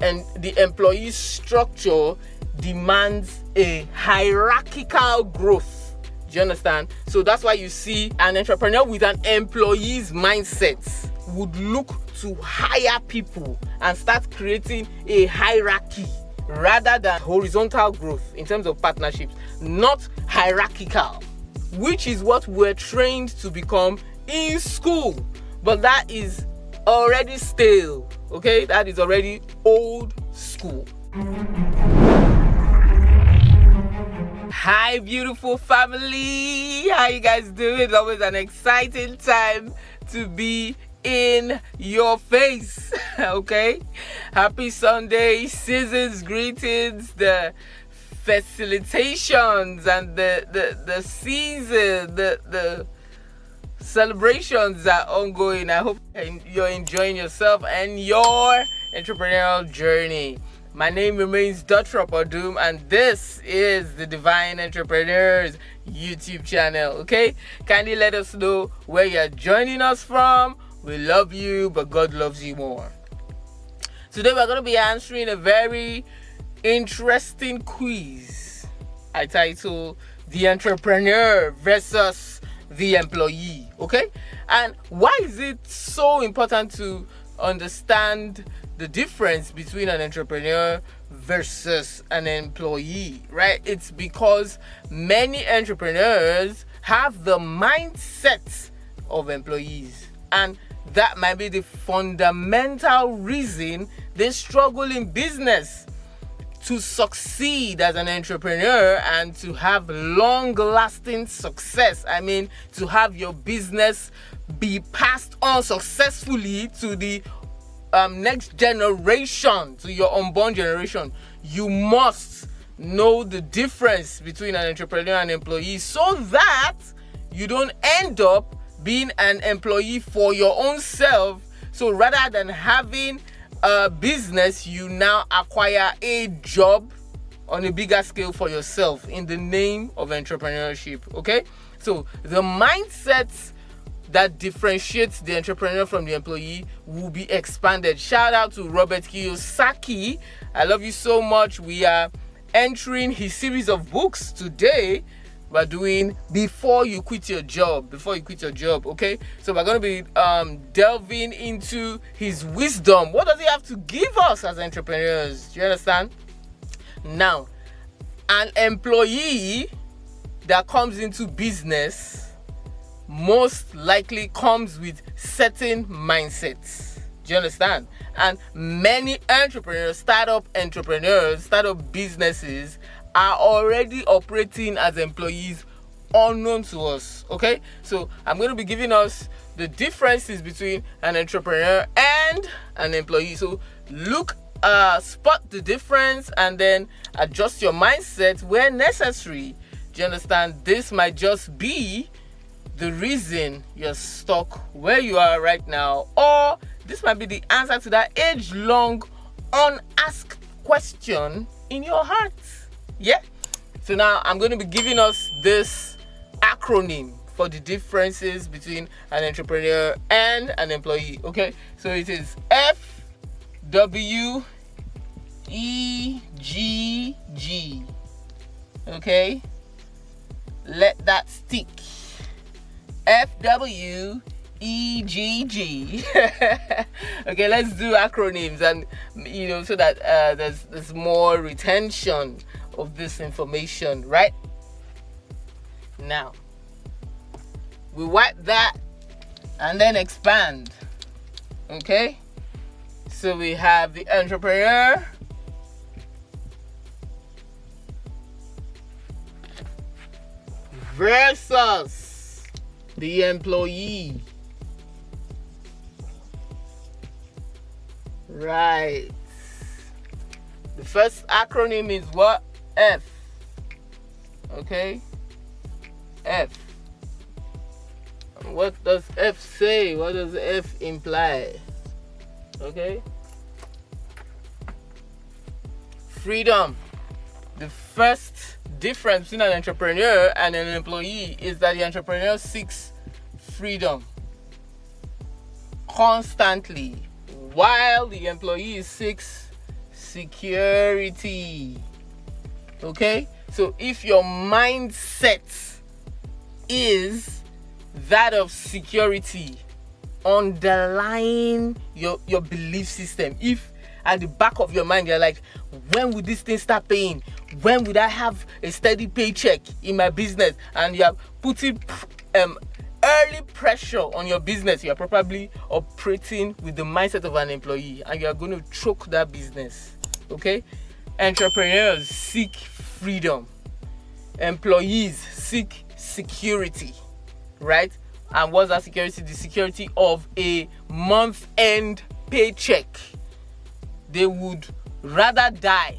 and the employee structure demands a hierarchical growth. Do you understand? So that's why you see an entrepreneur with an employee's mindset would look to hire people and start creating a hierarchy rather than horizontal growth in terms of partnerships, not hierarchical, which is what we're trained to become in school. But that is already stale, okay? That is already old school. Hi, beautiful family. How you guys doing? It's always an exciting time to be in your face, okay? Happy Sunday, season's greetings, the facilitations and the season, the celebrations are ongoing. I hope you're enjoying yourself and your entrepreneurial journey. My name remains Dothrop Odum, and this is the Divine Entrepreneurs YouTube channel, okay? Kindly let us know where you're joining us from. We love you, but God loves you more. Today we're going to be answering a very interesting quiz I title The Entrepreneur versus the Employee, okay? And why is it so important to understand the difference between an entrepreneur versus an employee, right? It's because many entrepreneurs have the mindset of employees, and that might be the fundamental reason they struggle in business. To succeed as an entrepreneur and to have long-lasting success, I mean, to have your business be passed on successfully to the next generation, to your unborn generation, you must know the difference between an entrepreneur and employee, so that you don't end up being an employee for your own self. So rather than having a business, you now acquire a job on a bigger scale for yourself in the name of entrepreneurship, okay? So the mindset that differentiates the entrepreneur from the employee will be expanded. Shout out to Robert Kiyosaki. I love you so much. We are entering his series of books today. We're doing Before You Quit Your Job, okay? So we're going to be delving into his wisdom. What does he have to give us as entrepreneurs? Do you understand? Now, an employee that comes into business most likely comes with certain mindsets. Do you understand? And many entrepreneurs, startup businesses are already operating as employees unknown to us, okay? So I'm going to be giving us the differences between an entrepreneur and an employee. So spot the difference and then adjust your mindset where necessary. Do you understand? This might just be the reason you're stuck where you are right now, or this might be the answer to that age-long unasked question in your heart. Yeah. So now I'm going to be giving us this acronym for the differences between an entrepreneur and an employee. Okay. So it is FWEGG. Okay. Let that stick. FWEGG. Okay, let's do acronyms, and so that there's more retention of this information, right? Now we wipe that and then expand. Okay, so we have the entrepreneur versus the employee. Right. The first acronym is what? F. Okay. F. What does F say? What does F imply? Okay. Freedom. The first difference between an entrepreneur and an employee is that the entrepreneur seeks freedom constantly, while the employee seeks security. Okay? So if your mindset is that of security, underlying your belief system, if at the back of your mind you're like, when would this thing start paying? When would I have a steady paycheck in my business? And you are putting early pressure on your business. You are probably operating with the mindset of an employee, and you are going to choke that business. Okay? Entrepreneurs seek freedom. Employees seek security, right? And what's that security? The security of a month-end paycheck. They would rather die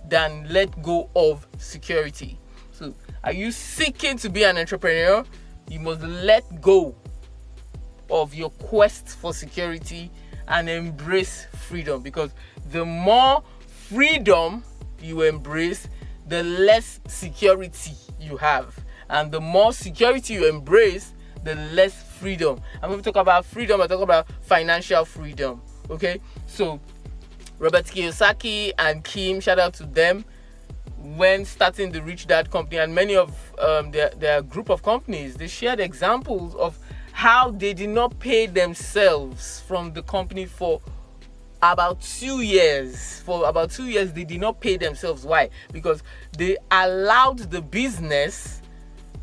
than let go of security. So, are you seeking to be an entrepreneur? You must let go of your quest for security and embrace freedom, because the more freedom you embrace, the less security you have. And the more security you embrace, the less freedom. And when we talk about freedom, I talk about financial freedom. Okay? So, Robert Kiyosaki and Kim, shout out to them, when starting the Rich Dad Company and many of their group of companies, they shared examples of how they did not pay themselves from the company for about 2 years. For about 2 years, they did not pay themselves. Why? Because they allowed the business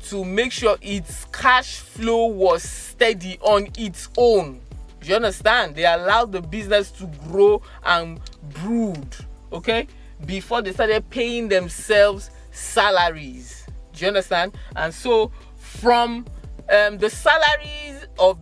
to make sure its cash flow was steady on its own. Do you understand? They allowed the business to grow and brood, okay, before they started paying themselves salaries. Do you understand? And so from the salaries of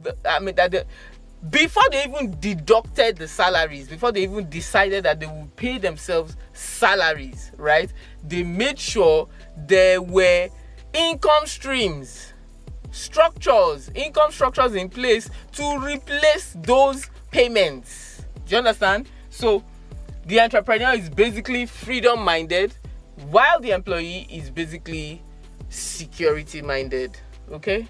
before they even deducted the salaries, before they even decided that they would pay themselves salaries, right? They made sure there were income streams, income structures in place to replace those payments. Do you understand? So the entrepreneur is basically freedom minded, while the employee is basically security minded. Okay?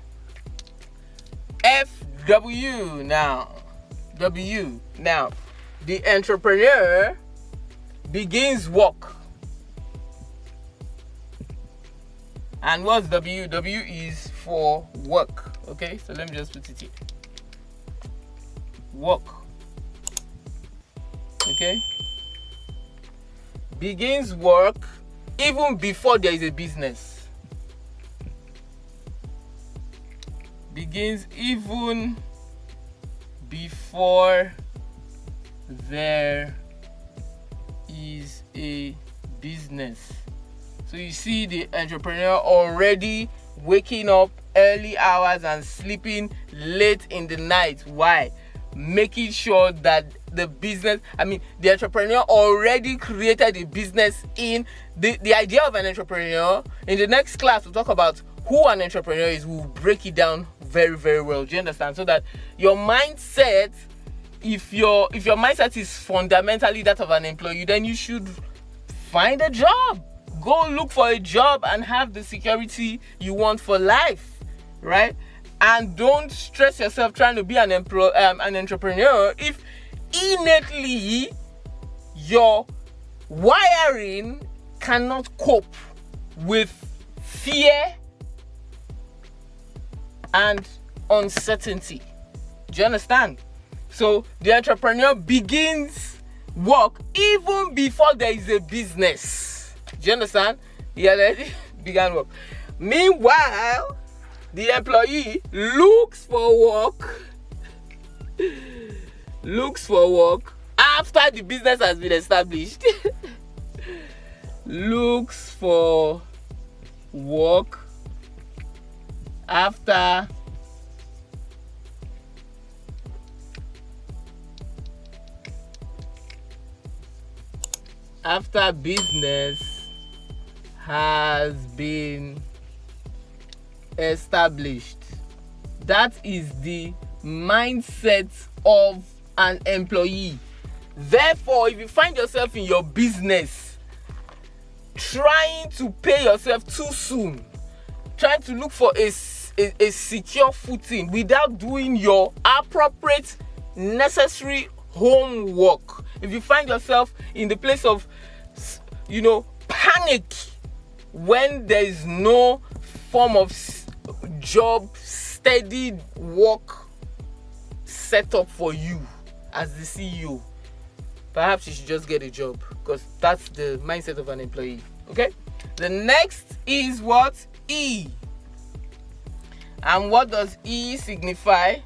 FW now. W. Now, the entrepreneur begins work. And what's W? W is for work. Okay, so let me just put it here. Work. Okay? Begins work even before there is a business. Begins even before there is a business. So you see the entrepreneur already waking up early hours and sleeping late in the night. Why? Making sure that the entrepreneur already created a business in the idea of an entrepreneur. In the next class, we'll talk about who an entrepreneur is. We'll break it down very, very well. Do you understand? So that your mindset, if your mindset is fundamentally that of an employee, then you should find a job. Go look for a job and have the security you want for life, right? And don't stress yourself trying to be an entrepreneur if innately your wiring cannot cope with fear and uncertainty. Do you understand? So the entrepreneur begins work even before there is a business. Do you understand? He already began work. Meanwhile, the employee looks for work after the business has been established. Looks for work after business has been established. That is the mindset of an employee. Therefore, if you find yourself in your business trying to pay yourself too soon, trying to look for a secure footing without doing your appropriate necessary homework, if you find yourself in the place of, panic when there is no form of job, steady work set up for you as the CEO, perhaps you should just get a job, because that's the mindset of an employee. Okay? The next is what? E. And what does E signify?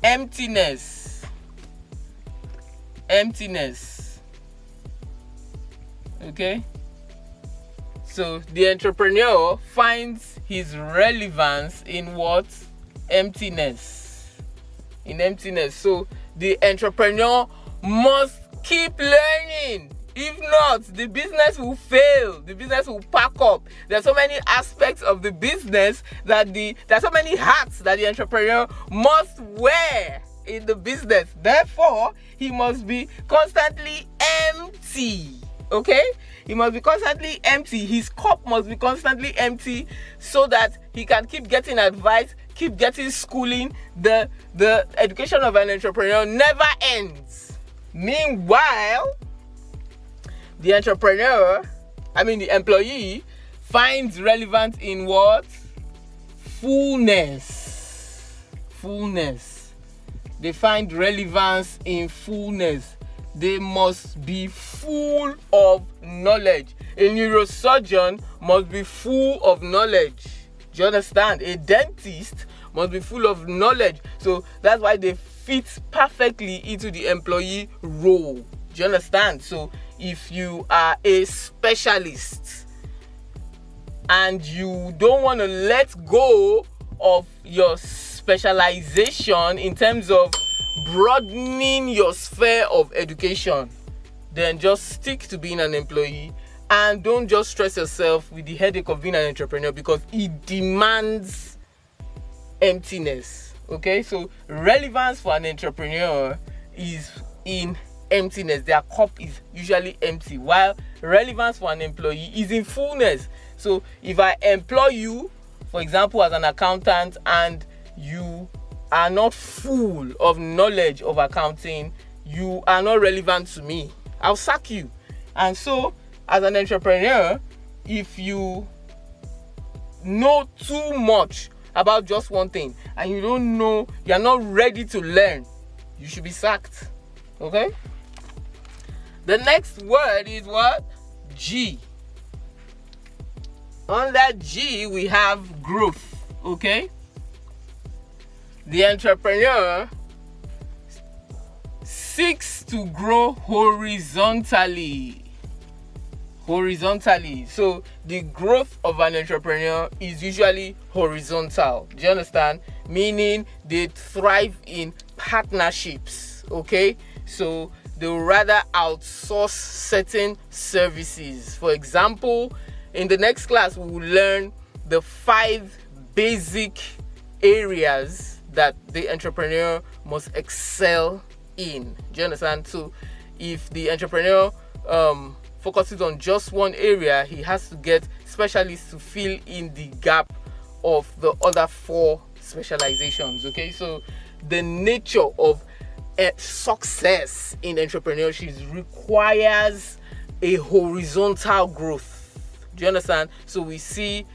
Emptiness. Emptiness. Okay? So the entrepreneur finds his relevance in what? Emptiness. In emptiness. So the entrepreneur must keep learning. If not, the business will fail. The business will pack up. There are so many aspects of the business there are so many hats that the entrepreneur must wear in the business. Therefore, he must be constantly empty. Okay? He must be constantly empty. His cup must be constantly empty so that he can keep getting advice, keep getting schooling. The education of an entrepreneur never ends. Meanwhile, the employee finds relevance in what? Fullness. Fullness. They find relevance in fullness. They must be full of knowledge. A neurosurgeon must be full of knowledge. Do you understand? A dentist must be full of knowledge. So that's why they fit perfectly into the employee role. Do you understand? So if you are a specialist and you don't want to let go of your specialization in terms of broadening your sphere of education, then just stick to being an employee and don't just stress yourself with the headache of being an entrepreneur, because it demands emptiness. Okay, so relevance for an entrepreneur is in emptiness. Their cup is usually empty, while relevance for an employee is in fullness. So if I employ you, for example, as an accountant, and you are not full of knowledge of accounting, you are not relevant to me, I'll sack you. And so as an entrepreneur, if you know too much about just one thing and you are not ready to learn, you should be sacked. Okay? The next word is what? G. Under G, we have growth. Okay? The entrepreneur seeks to grow horizontally. So the growth of an entrepreneur is usually horizontal. Do you understand? Meaning they thrive in partnerships. Okay? So they will rather outsource certain services. For example, in the next class, we will learn the 5 basic areas that the entrepreneur must excel in. Do you understand? So if the entrepreneur focuses on just one area, he has to get specialists to fill in the gap of the other 4 specializations. Okay, so the nature of success in entrepreneurship requires a horizontal growth. Do you understand? So we see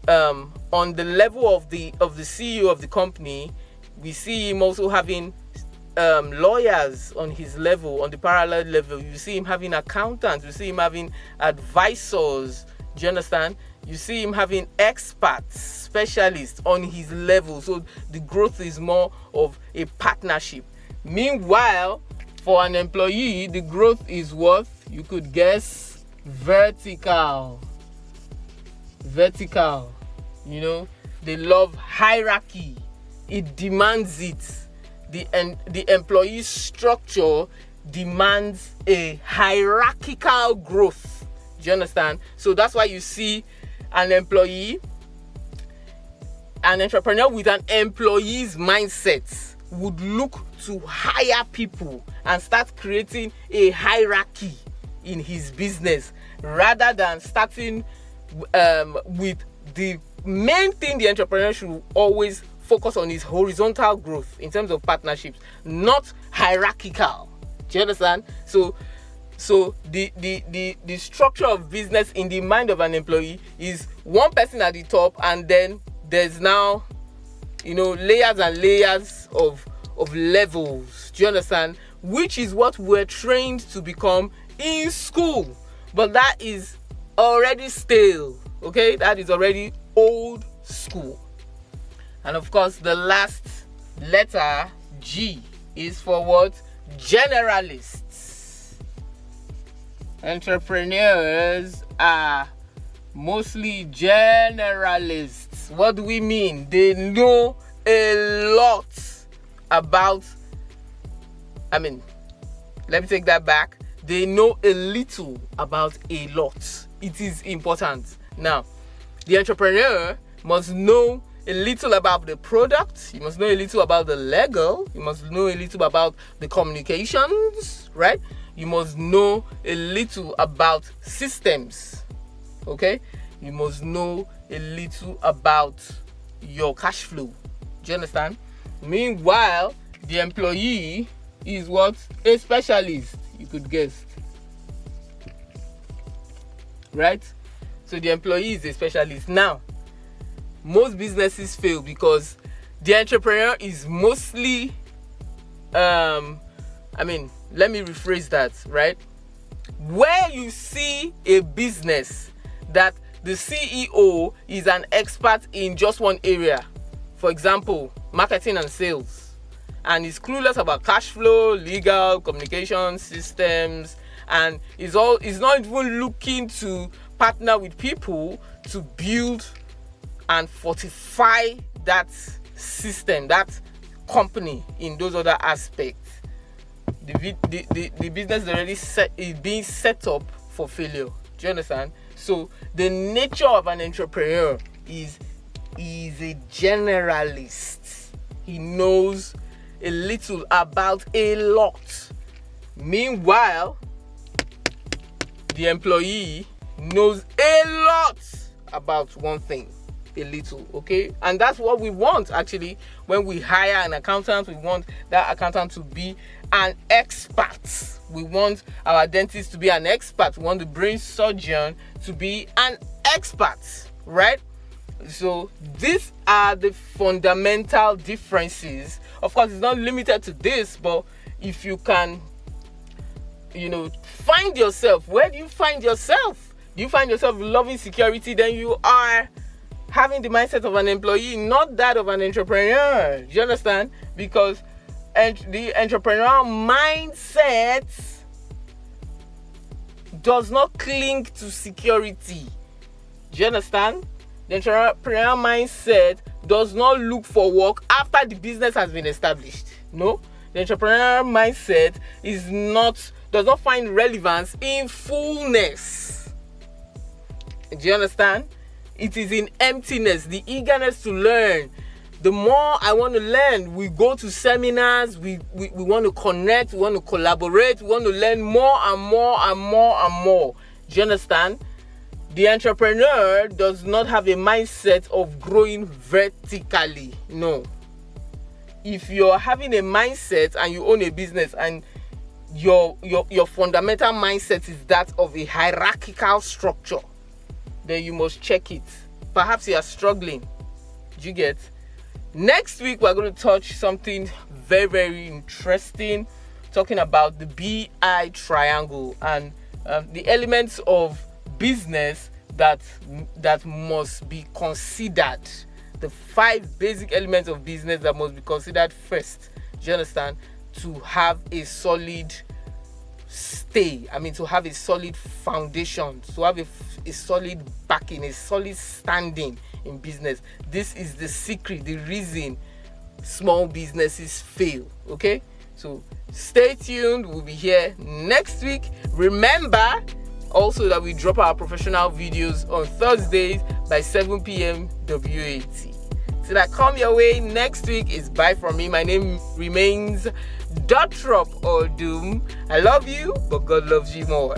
on the level of the CEO of the company, we see him also having lawyers on his level, on the parallel level. You see him having accountants, you see him having advisors. Do you understand? You see him having experts, specialists on his level. So the growth is more of a partnership. Meanwhile, for an employee, the growth is what? You could guess vertical. You know, they love hierarchy. It demands it. The employee structure demands a hierarchical growth. Do you understand? So that's why you see an entrepreneur with an employee's mindset would look to hire people and start creating a hierarchy in his business, rather than starting with the main thing the entrepreneur should always focus on is horizontal growth in terms of partnerships, not hierarchical. Do you understand? So the structure of business in the mind of an employee is one person at the top, and then there's now, layers and layers of levels. Do you understand? Which is what we're trained to become in school. But that is already stale. Okay? That is already old school. And of course, the last letter, G, is for what? Generalists. Entrepreneurs are mostly generalists. What do we mean? They know a lot about, let me take that back. They know a little about a lot. It is important. Now, the entrepreneur must know a little about the product. You must know a little about the legal. You must know a little about the communications, right? You must know a little about systems, okay? You must know a little about your cash flow. Do you understand? Meanwhile, the employee is what? A specialist, you could guess. Right? So the employee is a specialist. Now, most businesses fail because the entrepreneur is mostly, let me rephrase that, right? Where you see a business that the CEO is an expert in just one area, for example, marketing and sales, and is clueless about cash flow, legal, communication systems, and is not even looking to partner with people to build and fortify that system, that company in those other aspects. The business is already being set up for failure. Do you understand? So the nature of an entrepreneur is a generalist. He knows a little about a lot. Meanwhile, the employee knows a lot about one thing, a little, okay? And that's what we want, actually. When we hire an accountant, we want that accountant to be an expert. We want our dentist to be an expert. We want the brain surgeon to be an expert, right? So these are the fundamental differences. Of course, it's not limited to this, but if you can, find yourself. Where do you find yourself? Do you find yourself loving security? Then you are having the mindset of an employee, not that of an entrepreneur. Do you understand? Because the entrepreneurial mindset does not cling to security. Do you understand? The entrepreneurial mindset does not look for work after the business has been established. No, the entrepreneurial mindset does not find relevance in fullness. Do you understand? It is in emptiness, the eagerness to learn. The more I want to learn, we go to seminars, we want to connect, we want to collaborate, we want to learn more and more and more and more. Do you understand? The entrepreneur does not have a mindset of growing vertically. No. If you're having a mindset and you own a business and your fundamental mindset is that of a hierarchical structure, then you must check it. Perhaps you are struggling. Do you get? Next week, we're going to touch something very, very interesting, talking about the BI triangle and the elements of business that must be considered. The 5 basic elements of business that must be considered first. Do you understand? To have a solid to have a solid foundation, to have a solid backing, a solid standing in business. This is the secret, the reason small businesses fail. Okay, so stay tuned. We'll be here next week. Remember also that we drop our professional videos on Thursdays by 7 p.m. WAT. Till I come your way next week, is bye from me. My name remains Dothrop Odum. I love you, but God loves you more.